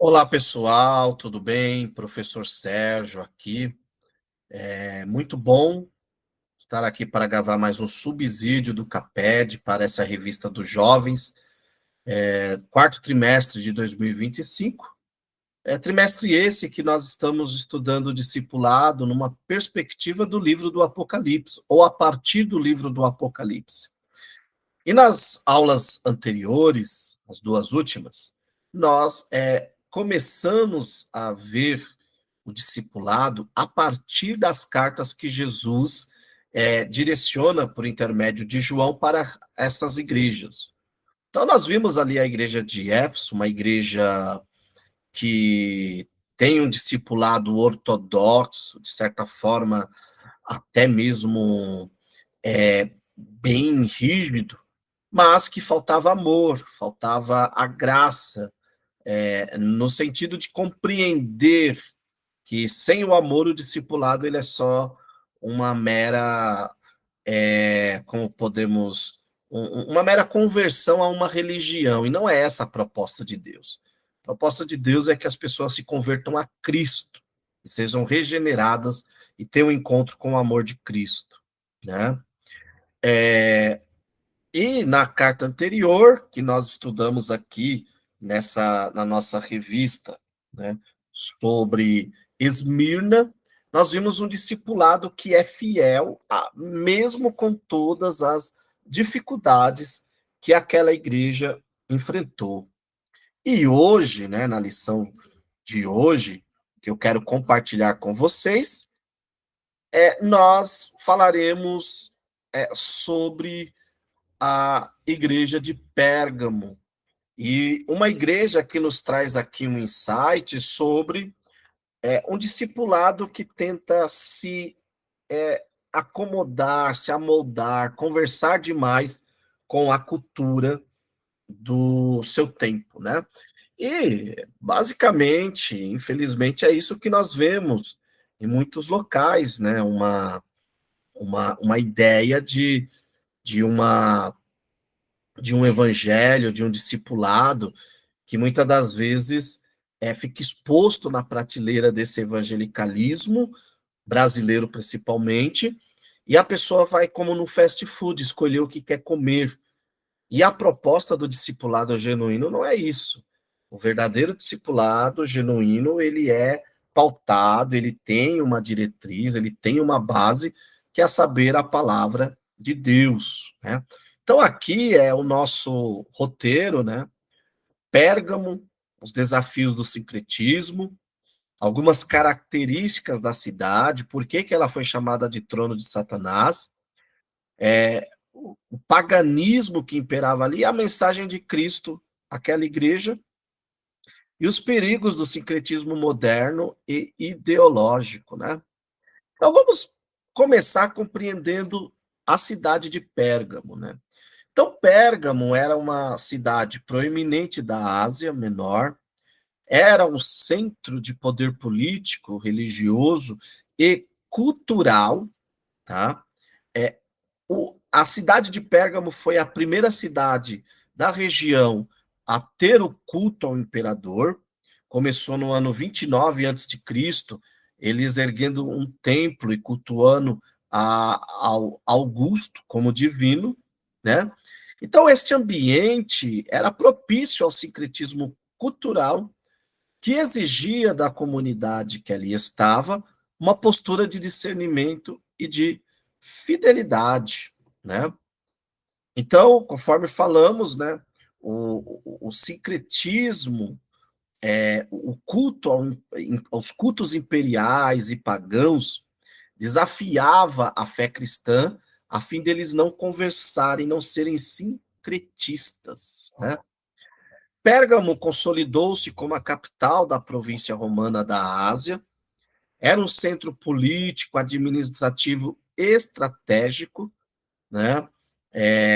Olá, pessoal, tudo bem? Professor Sérgio aqui. É muito bom estar aqui para gravar mais um subsídio do CAPED para essa revista dos jovens, quarto trimestre de 2025. Trimestre esse que nós estamos estudando o discipulado numa perspectiva do livro do Apocalipse, ou a partir do livro do Apocalipse. E nas aulas anteriores, as duas últimas, nós começamos a ver o discipulado a partir das cartas que Jesus direciona por intermédio de João para essas igrejas. Então, nós vimos ali a igreja de Éfeso, uma igreja que tem um discipulado ortodoxo, de certa forma, até mesmo bem rígido, mas que faltava amor, faltava a graça, no sentido de compreender que sem o amor o discipulado ele é só uma mera, como podemos, uma mera conversão a uma religião, e não é essa a proposta de Deus. A proposta de Deus é que as pessoas se convertam a Cristo, e sejam regeneradas e tenham um encontro com o amor de Cristo, né? E na carta anterior, que nós estudamos aqui na nossa revista, né, sobre Esmirna, nós vimos um discipulado que é fiel, mesmo com todas as dificuldades que aquela igreja enfrentou. E hoje, né, na lição de hoje, que eu quero compartilhar com vocês, nós falaremos sobre a igreja de Pérgamo. E uma igreja que nos traz aqui um insight sobre um discipulado que tenta se acomodar, se amoldar, conversar demais com a cultura do seu tempo, né? E, basicamente, infelizmente, é isso que nós vemos em muitos locais, né? Uma ideia de uma de um evangelho, de um discipulado, que muitas das vezes fica exposto na prateleira desse evangelicalismo, brasileiro principalmente, e a pessoa vai, como no fast food, escolher o que quer comer. E a proposta do discipulado genuíno não é isso. O verdadeiro discipulado genuíno, ele é pautado, ele tem uma diretriz, ele tem uma base, que é saber a palavra de Deus, né? Então, aqui é o nosso roteiro, né? Pérgamo, os desafios do sincretismo, algumas características da cidade, por que ela foi chamada de trono de Satanás, o paganismo que imperava ali, a mensagem de Cristo àquela igreja, e os perigos do sincretismo moderno e ideológico, né? Então vamos começar compreendendo a cidade de Pérgamo, né? Então Pérgamo era uma cidade proeminente da Ásia Menor, era um centro de poder político, religioso e cultural, tá? É, a cidade de Pérgamo foi a primeira cidade da região a ter o culto ao imperador. Começou no ano 29 a.C., eles erguendo um templo e cultuando ao Augusto como divino, né? Então, este ambiente era propício ao sincretismo cultural que exigia da comunidade que ali estava uma postura de discernimento e de fidelidade, né? Então, conforme falamos, né, o sincretismo, o culto aos cultos imperiais e pagãos, desafiava a fé cristã a fim deles não conversarem, não serem sincretistas, né? Pérgamo consolidou-se como a capital da província romana da Ásia, era um centro político, administrativo estratégico, né,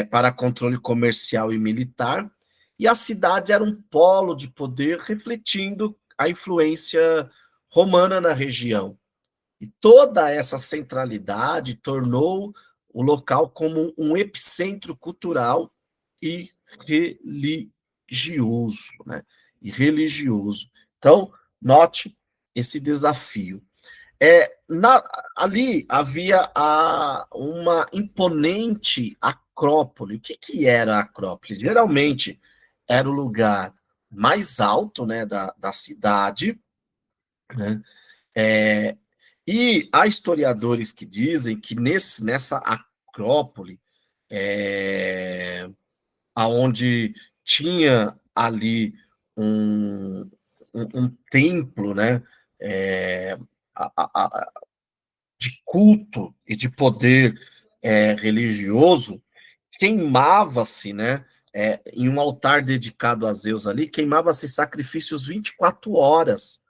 para controle comercial e militar, e a cidade era um polo de poder refletindo a influência romana na região. E toda essa centralidade tornou o local como um epicentro cultural e religioso, né? E religioso. Então, note esse desafio. Ali havia uma imponente acrópole. O que, que era a acrópole? Geralmente era o lugar mais alto, né, da cidade, né? É, e há historiadores que dizem que nessa acrópole, é, aonde tinha ali um, um templo, né, é, a, a, de culto e de poder religioso, queimava-se, né, em um altar dedicado a Zeus ali, queimava-se sacrifícios 24 horas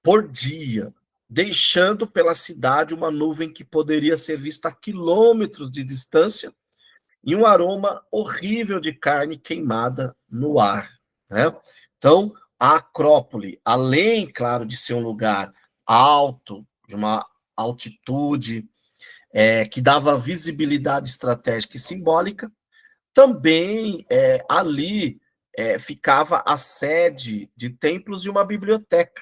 por dia, deixando pela cidade uma nuvem que poderia ser vista a quilômetros de distância e um aroma horrível de carne queimada no ar, né? Então, a Acrópole, além, claro, de ser um lugar alto, de uma altitude, que dava visibilidade estratégica e simbólica, também ali ficava a sede de templos e uma biblioteca.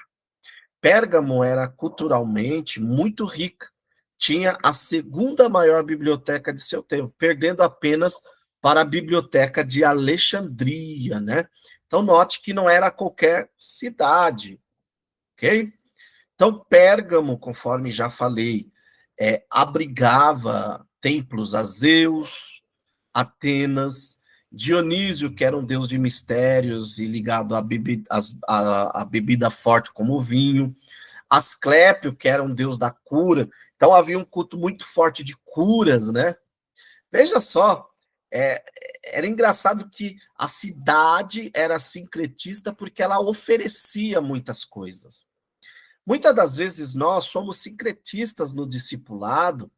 Pérgamo era culturalmente muito rica, tinha a segunda maior biblioteca de seu tempo, perdendo apenas para a biblioteca de Alexandria, né? Então note que não era qualquer cidade, ok? Então Pérgamo, conforme já falei, abrigava templos a Zeus, Atenas, Dionísio, que era um deus de mistérios e ligado à bebida forte como o vinho, Asclépio, que era um deus da cura. Então havia um culto muito forte de curas, né? Veja só, é, era engraçado que a cidade era sincretista porque ela oferecia muitas coisas. Muitas das vezes nós somos sincretistas no discipulado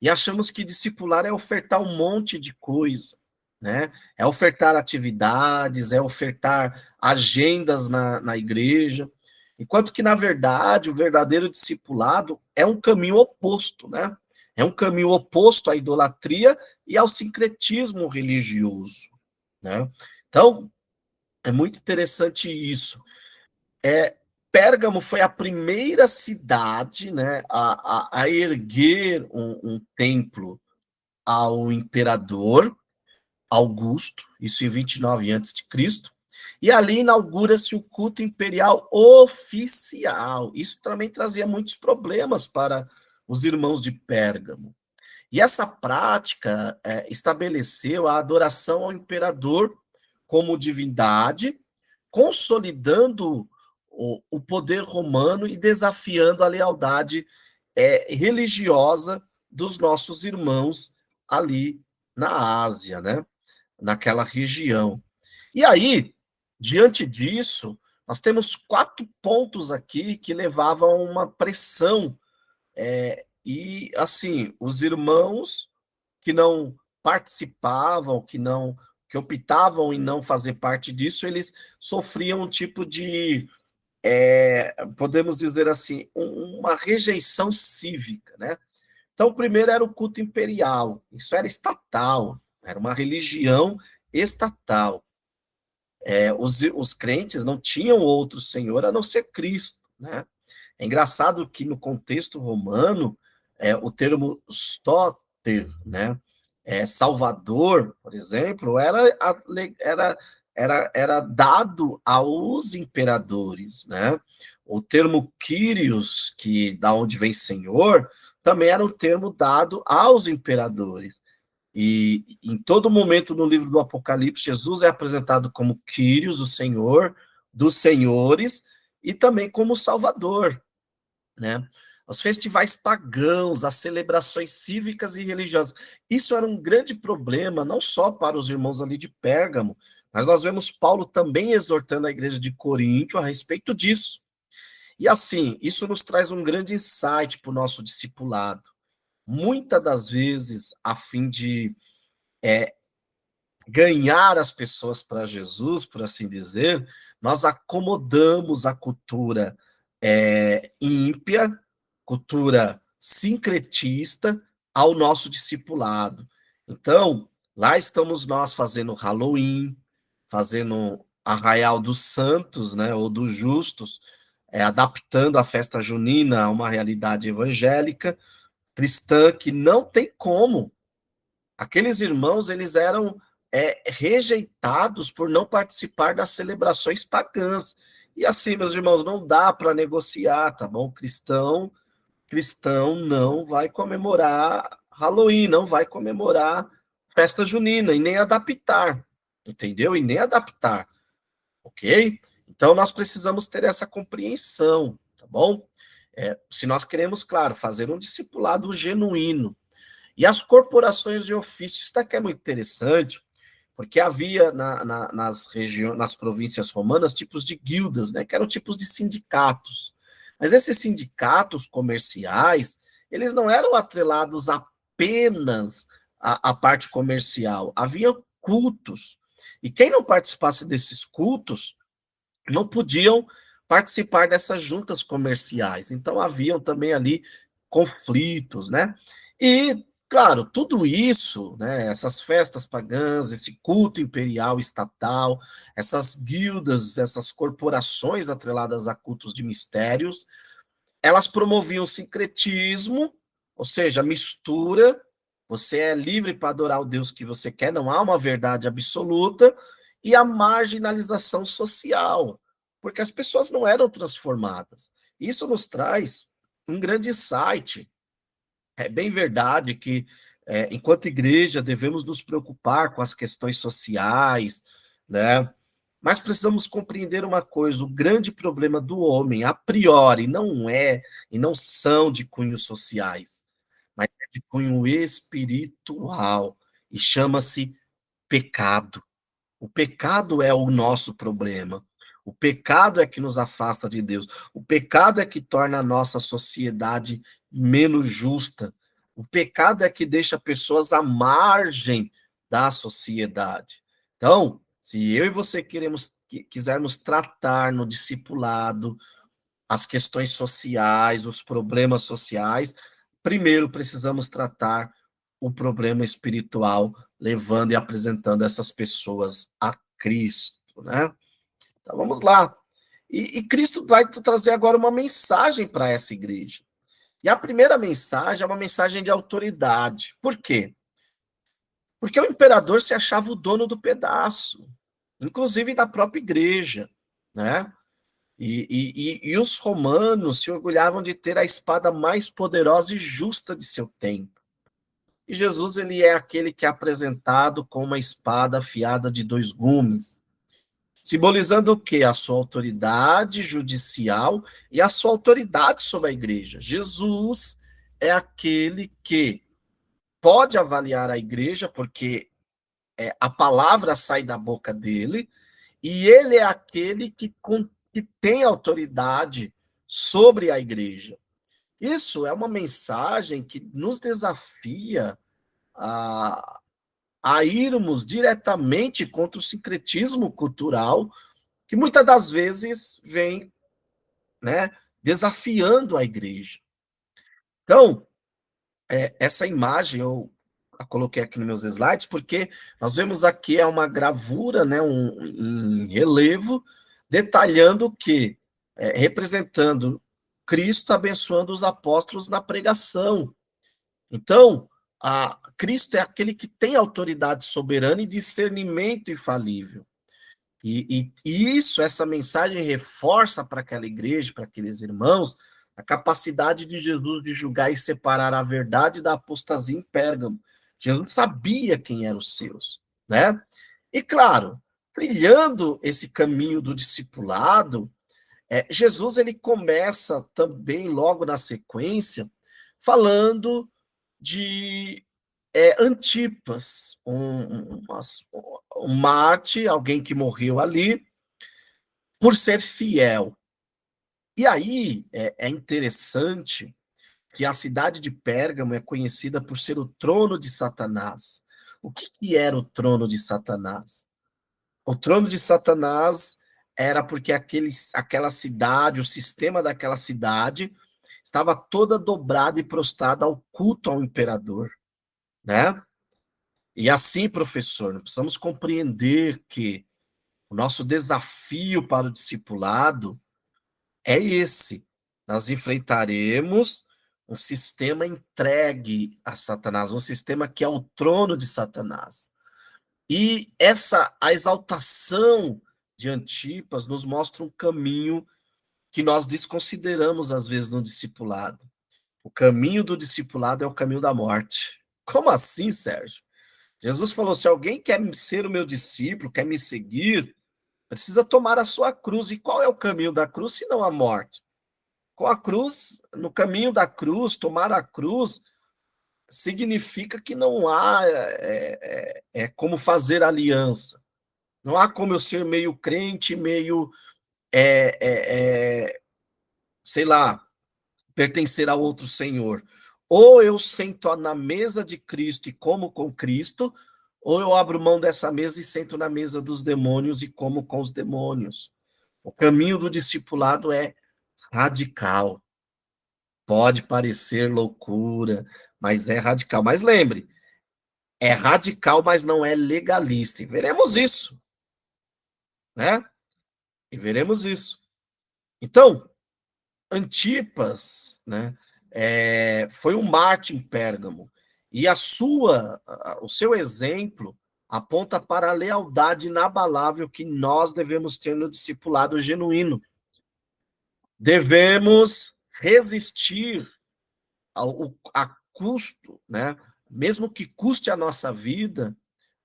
e achamos que discipular é ofertar um monte de coisa, né? É ofertar atividades, é ofertar agendas na igreja, enquanto que, na verdade, o verdadeiro discipulado é um caminho oposto, né? É um caminho oposto à idolatria e ao sincretismo religioso, né? Então, é muito interessante isso. É, Pérgamo foi a primeira cidade, né, a erguer um templo ao imperador Augusto, isso em 29 a.C., e ali inaugura-se o culto imperial oficial. Isso também trazia muitos problemas para os irmãos de Pérgamo. E essa prática estabeleceu a adoração ao imperador como divindade, consolidando o poder romano e desafiando a lealdade religiosa dos nossos irmãos ali na Ásia, né? Naquela região. E aí, diante disso, nós temos 4 pontos aqui que levavam a uma pressão. E, assim, os irmãos que não participavam, que optavam em não fazer parte disso, eles sofriam um tipo de, podemos dizer assim, uma rejeição cívica, né? Então, o primeiro era o culto imperial, isso era estatal, era uma religião estatal. Os crentes não tinham outro senhor a não ser Cristo, né? É engraçado que no contexto romano, o termo stóter, né, Salvador, por exemplo, era dado aos imperadores, né? O termo Kyrios, que da onde vem Senhor, também era um termo dado aos imperadores. E em todo momento no livro do Apocalipse, Jesus é apresentado como Kyrios, o Senhor dos senhores, e também como Salvador, né? Os festivais pagãos, as celebrações cívicas e religiosas. Isso era um grande problema, não só para os irmãos ali de Pérgamo, mas nós vemos Paulo também exortando a igreja de Coríntio a respeito disso. E assim, isso nos traz um grande insight para o nosso discipulado. Muitas das vezes, a fim de ganhar as pessoas para Jesus, por assim dizer, nós acomodamos a cultura ímpia, cultura sincretista, ao nosso discipulado. Então, lá estamos nós fazendo Halloween, fazendo Arraial dos Santos, né, ou dos Justos, adaptando a festa junina a uma realidade evangélica, cristã, que não tem como. Aqueles irmãos, eles eram rejeitados por não participar das celebrações pagãs. E assim, meus irmãos, não dá para negociar, tá bom? Cristão não vai comemorar Halloween, não vai comemorar festa junina e nem adaptar, entendeu? E nem adaptar, ok? Então nós precisamos ter essa compreensão, tá bom? Se nós queremos, claro, fazer um discipulado genuíno. E as corporações de ofício, isso daqui é muito interessante, porque havia nas regiões, nas províncias romanas, tipos de guildas, né, que eram tipos de sindicatos. Mas esses sindicatos comerciais, eles não eram atrelados apenas à parte comercial. Havia cultos. E quem não participasse desses cultos não podiam participar dessas juntas comerciais. Então haviam também ali conflitos, né? E, claro, tudo isso, né, essas festas pagãs, esse culto imperial estatal, essas guildas, essas corporações atreladas a cultos de mistérios, elas promoviam o sincretismo, ou seja, a mistura. Você é livre para adorar o Deus que você quer, não há uma verdade absoluta, e a marginalização social, porque as pessoas não eram transformadas. Isso nos traz um grande insight. É bem verdade que, enquanto igreja, devemos nos preocupar com as questões sociais, né? Mas precisamos compreender uma coisa: o grande problema do homem, a priori, não é e não são de cunhos sociais, mas é de cunho espiritual, e chama-se pecado. O pecado é o nosso problema. O pecado é que nos afasta de Deus. O pecado é que torna a nossa sociedade menos justa. O pecado é que deixa pessoas à margem da sociedade. Então, se eu e você quisermos tratar no discipulado as questões sociais, os problemas sociais, primeiro precisamos tratar o problema espiritual, levando e apresentando essas pessoas a Cristo, né? Então vamos lá. E Cristo vai trazer agora uma mensagem para essa igreja. E a primeira mensagem é uma mensagem de autoridade. Por quê? Porque o imperador se achava o dono do pedaço, inclusive da própria igreja, né? E os romanos se orgulhavam de ter a espada mais poderosa e justa de seu tempo. E Jesus, ele é aquele que é apresentado com uma espada afiada de dois gumes, simbolizando o quê? A sua autoridade judicial e a sua autoridade sobre a igreja. Jesus é aquele que pode avaliar a igreja, porque a palavra sai da boca dele, e ele é aquele que tem autoridade sobre a igreja. Isso é uma mensagem que nos desafia a, a irmos diretamente contra o sincretismo cultural, que muitas das vezes vem, né, desafiando a igreja. Então, essa imagem eu a coloquei aqui nos meus slides, porque nós vemos aqui uma gravura, né, um relevo, detalhando que, representando Cristo abençoando os apóstolos na pregação. Então, Cristo é aquele que tem autoridade soberana e discernimento infalível. E isso, essa mensagem reforça para aquela igreja, para aqueles irmãos, a capacidade de Jesus de julgar e separar a verdade da apostasia em Pérgamo. Jesus sabia quem eram os seus, né? E claro, trilhando esse caminho do discipulado, Jesus ele começa também logo na sequência falando de Antipas, um Marte, alguém que morreu ali por ser fiel. E aí é interessante que a cidade de Pérgamo é conhecida por ser o trono de Satanás. O que era o trono de Satanás? O trono de Satanás era porque aquela cidade, o sistema daquela cidade, estava toda dobrada e prostrada ao culto ao imperador, né? E assim, professor, nós precisamos compreender que O nosso desafio para o discipulado é esse. Nós enfrentaremos um sistema entregue a Satanás, um sistema que é o trono de Satanás. E a exaltação de Antipas nos mostra um caminho que nós desconsideramos às vezes no discipulado. O caminho do discipulado é o caminho da morte. Como assim, Sérgio? Jesus falou: se alguém quer ser o meu discípulo, quer me seguir, precisa tomar a sua cruz. E qual é o caminho da cruz, se não a morte? Com a cruz, no caminho da cruz, tomar a cruz significa que não há como fazer aliança. Não há como eu ser meio crente, meio, é, é, é, sei lá, pertencer a outro senhor. Ou eu sento na mesa de Cristo e como com Cristo, ou eu abro mão dessa mesa e sento na mesa dos demônios e como com os demônios. O caminho do discipulado é radical. Pode parecer loucura, mas é radical. Mas lembre, é radical, mas não é legalista. E veremos isso, né? E veremos isso. Então, Antipas, né, foi um mártir em Pérgamo. E o seu exemplo aponta para a lealdade inabalável que nós devemos ter no discipulado genuíno. Devemos resistir a custo, né, mesmo que custe a nossa vida,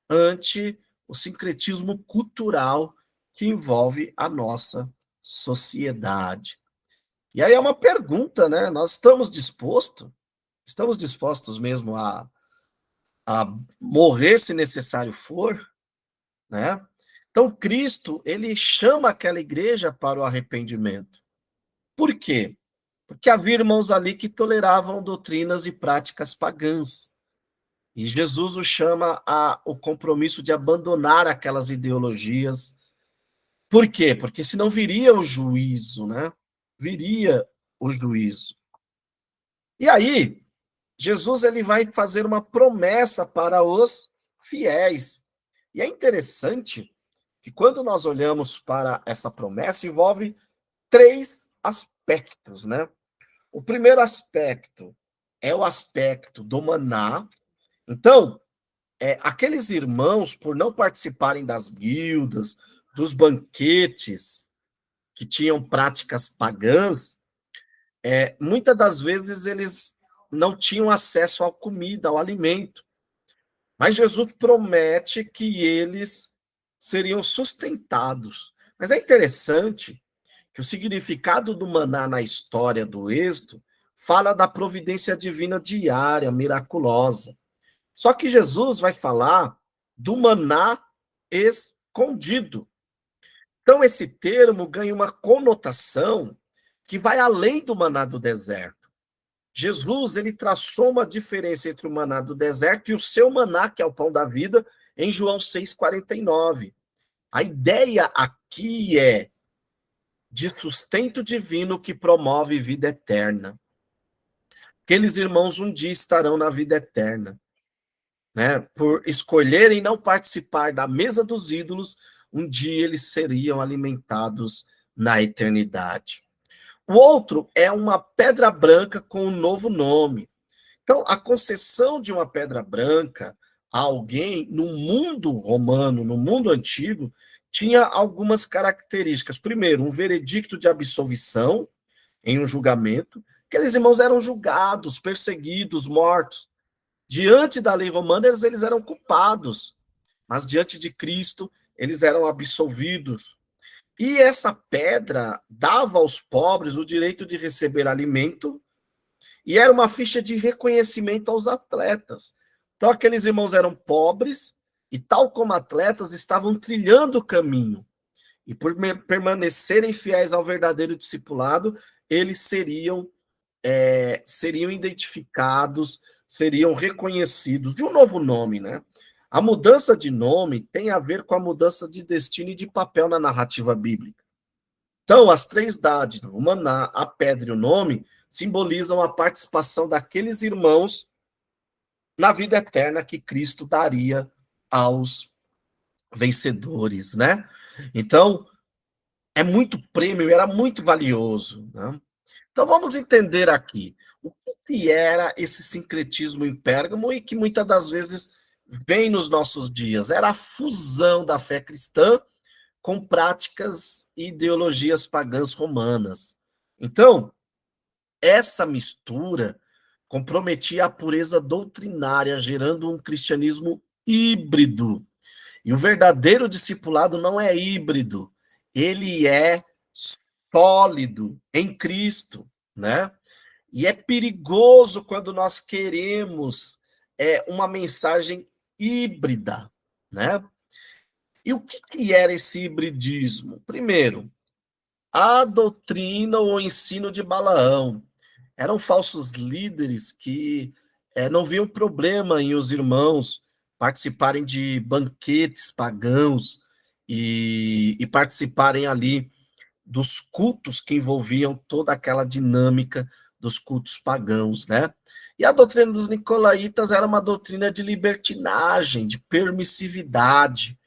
ante o sincretismo cultural que envolve a nossa sociedade. E aí é uma pergunta, né? Nós estamos dispostos? Estamos dispostos mesmo a morrer se necessário for, né? Então Cristo, ele chama aquela igreja para o arrependimento. Por quê? Porque havia irmãos ali que toleravam doutrinas e práticas pagãs. E Jesus o chama o compromisso de abandonar aquelas ideologias. Por quê? Porque senão viria o juízo, né? Viria o juízo. E aí, Jesus ele vai fazer uma promessa para os fiéis. E é interessante que quando nós olhamos para essa promessa, envolve três aspectos, né? O primeiro aspecto é o aspecto do maná. Então, aqueles irmãos, por não participarem das guildas, dos banquetes que tinham práticas pagãs, muitas das vezes eles não tinham acesso à comida, ao alimento. Mas Jesus promete que eles seriam sustentados. Mas é interessante que o significado do maná na história do Êxodo fala da providência divina diária, miraculosa. Só que Jesus vai falar do maná escondido. Então, esse termo ganha uma conotação que vai além do maná do deserto. Jesus, ele traçou uma diferença entre o maná do deserto e o seu maná, que é o pão da vida, em João 6,49. A ideia aqui é de sustento divino que promove vida eterna. Aqueles irmãos um dia estarão na vida eterna, né? Por escolherem não participar da mesa dos ídolos, um dia eles seriam alimentados na eternidade. O outro é uma pedra branca com um novo nome. Então, a concessão de uma pedra branca a alguém no mundo romano, no mundo antigo, tinha algumas características. Primeiro, um veredicto de absolvição em um julgamento. Aqueles irmãos eram julgados, perseguidos, mortos. Diante da lei romana, eles eram culpados, mas diante de Cristo, eles eram absolvidos. E essa pedra dava aos pobres o direito de receber alimento e era uma ficha de reconhecimento aos atletas. Então, aqueles irmãos eram pobres e, tal como atletas, estavam trilhando o caminho. E por permanecerem fiéis ao verdadeiro discipulado, eles seriam identificados, seriam reconhecidos. E um novo nome, né? A mudança de nome tem a ver com a mudança de destino e de papel na narrativa bíblica. Então, as três dádivas, o maná, a pedra e o nome, simbolizam a participação daqueles irmãos na vida eterna que Cristo daria aos vencedores, né? Então, é muito prêmio, era muito valioso, né? Então vamos entender aqui, o que era esse sincretismo em Pérgamo e que muitas das vezes vem nos nossos dias. Era a fusão da fé cristã com práticas e ideologias pagãs romanas. Então, essa mistura comprometia a pureza doutrinária, gerando um cristianismo híbrido. E o verdadeiro discipulado não é híbrido, ele é sólido em Cristo, né? E é perigoso quando nós queremos uma mensagem híbrida, né? E o que era esse hibridismo? Primeiro, a doutrina ou ensino de Balaão. Eram falsos líderes que não viam problema em os irmãos participarem de banquetes pagãos e participarem ali dos cultos que envolviam toda aquela dinâmica dos cultos pagãos, né? E a doutrina dos nicolaítas era uma doutrina de libertinagem, de permissividade.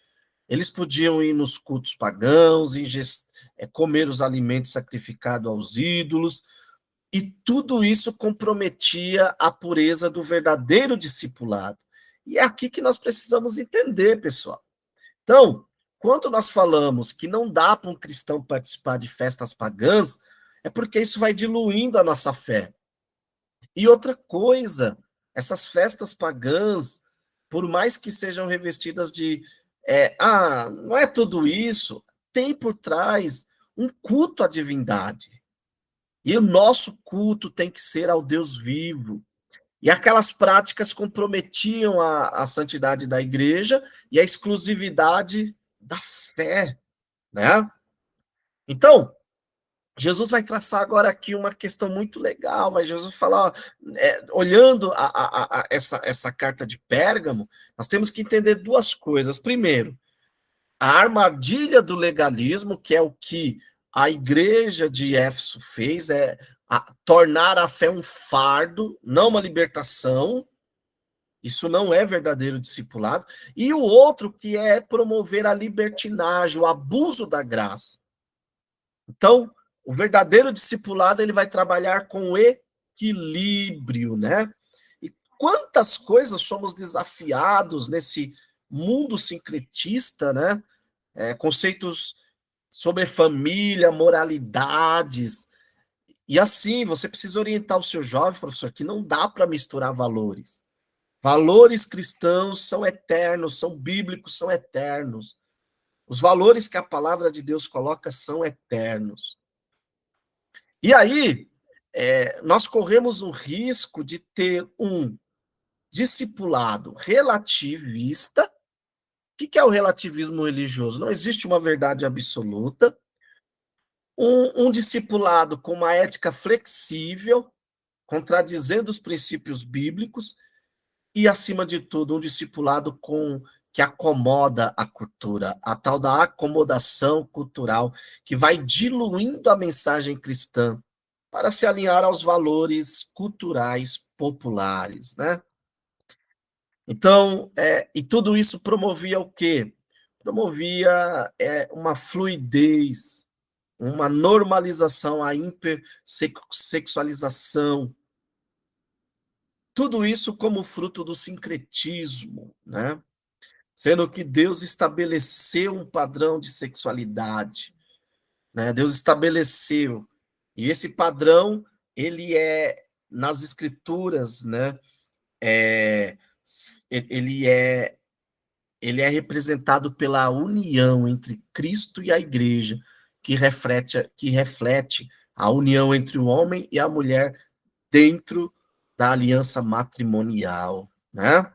Eles podiam ir nos cultos pagãos, comer os alimentos sacrificados aos ídolos, e tudo isso comprometia a pureza do verdadeiro discipulado. E é aqui que nós precisamos entender, pessoal. Então, quando nós falamos que não dá para um cristão participar de festas pagãs, é porque isso vai diluindo a nossa fé. E outra coisa, essas festas pagãs, por mais que sejam revestidas de não é tudo isso, tem por trás um culto à divindade. E o nosso culto tem que ser ao Deus vivo. E aquelas práticas comprometiam a santidade da igreja e a exclusividade da fé, né? Então, Jesus vai traçar agora aqui uma questão muito legal, vai Jesus falar, olhando essa carta de Pérgamo, nós temos que entender duas coisas. Primeiro, a armadilha do legalismo, que é o que a igreja de Éfeso fez, tornar a fé um fardo, não uma libertação. Isso não é verdadeiro discipulado. E o outro, que é promover a libertinagem, o abuso da graça. Então, o verdadeiro discipulado, ele vai trabalhar com equilíbrio, né? E quantas coisas somos desafiados nesse mundo sincretista, né? Conceitos sobre família, moralidades. E assim, você precisa orientar o seu jovem, professor, que não dá para misturar valores. Valores cristãos são eternos, são bíblicos, são eternos. Os valores que a palavra de Deus coloca são eternos. E aí, nós corremos o risco de ter um discipulado relativista. O que é o relativismo religioso? Não existe uma verdade absoluta. Um discipulado com uma ética flexível, contradizendo os princípios bíblicos, e, acima de tudo, um discipulado que acomoda a cultura, a tal da acomodação cultural, que vai diluindo a mensagem cristã para se alinhar aos valores culturais populares, né? Então, e tudo isso promovia o quê? Promovia uma fluidez, uma normalização, a hipersexualização, tudo isso como fruto do sincretismo, né? Sendo que Deus estabeleceu um padrão de sexualidade, né? Deus estabeleceu, e esse padrão, ele nas escrituras, né? É, ele é ele é representado pela união entre Cristo e a igreja, que reflete a união entre o homem e a mulher dentro da aliança matrimonial, né?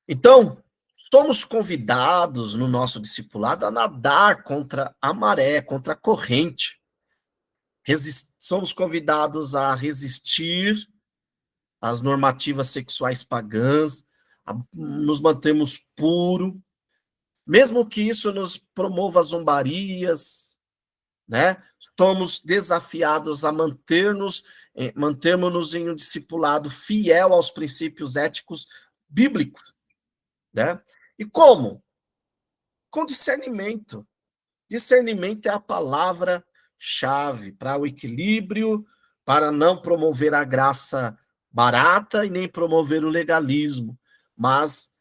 Então, somos convidados no nosso discipulado a nadar contra a maré, contra a corrente. Somos convidados a resistir às normativas sexuais pagãs, a nos mantermos puros, mesmo que isso nos promova zombarias, né? Somos desafiados a mantermos-nos em um discipulado fiel aos princípios éticos bíblicos, né? E como? com discernimento. Discernimento é a palavra-chave para o equilíbrio, para não promover a graça barata e nem promover o legalismo, mas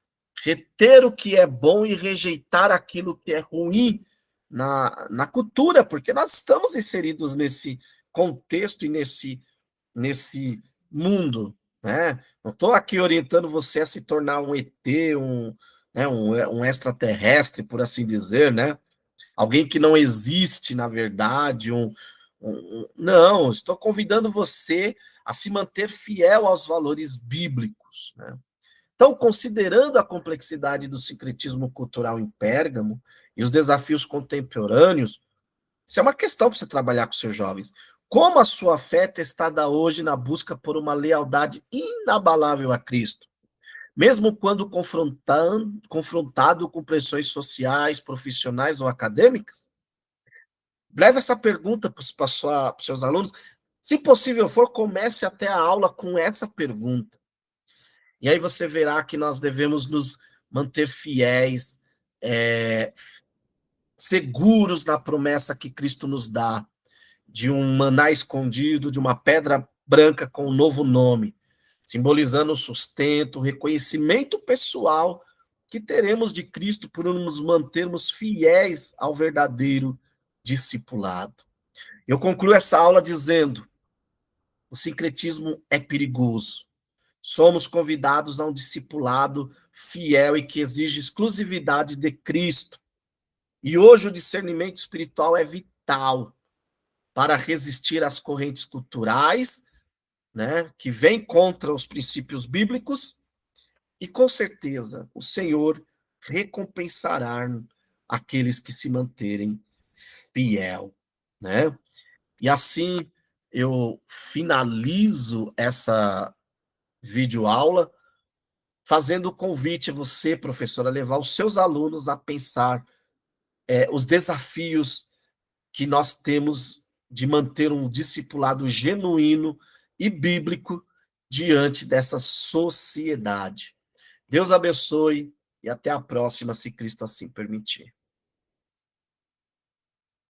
reter o que é bom e rejeitar aquilo que é ruim na cultura, porque nós estamos inseridos nesse contexto e nesse mundo, né? Não estou aqui orientando você a se tornar um ET, um extraterrestre, por assim dizer, né? Alguém que não existe, na verdade, não, estou convidando você a se manter fiel aos valores bíblicos, né? Então, considerando a complexidade do sincretismo cultural em Pérgamo e os desafios contemporâneos, isso é uma questão para você trabalhar com seus jovens. Como a sua fé é testada hoje na busca por uma lealdade inabalável a Cristo? Mesmo quando confrontado com pressões sociais, profissionais ou acadêmicas? Leve essa pergunta para os seus alunos. Se possível for, comece até a aula com essa pergunta. E aí você verá que nós devemos nos manter fiéis, seguros na promessa que Cristo nos dá, de um maná escondido, de uma pedra branca com um novo nome, simbolizando o sustento, o reconhecimento pessoal que teremos de Cristo por nos mantermos fiéis ao verdadeiro discipulado. Eu concluo essa aula dizendo: o sincretismo é perigoso. Somos convidados a um discipulado fiel e que exige exclusividade de Cristo. E hoje o discernimento espiritual é vital para resistir às correntes culturais, né, que vêm contra os princípios bíblicos, e com certeza o Senhor recompensará aqueles que se manterem fiel, né? E assim eu finalizo essa videoaula fazendo o convite a você, professor, a levar os seus alunos a pensar os desafios que nós temos de manter um discipulado genuíno e bíblico diante dessa sociedade. Deus abençoe e até a próxima, se Cristo assim permitir.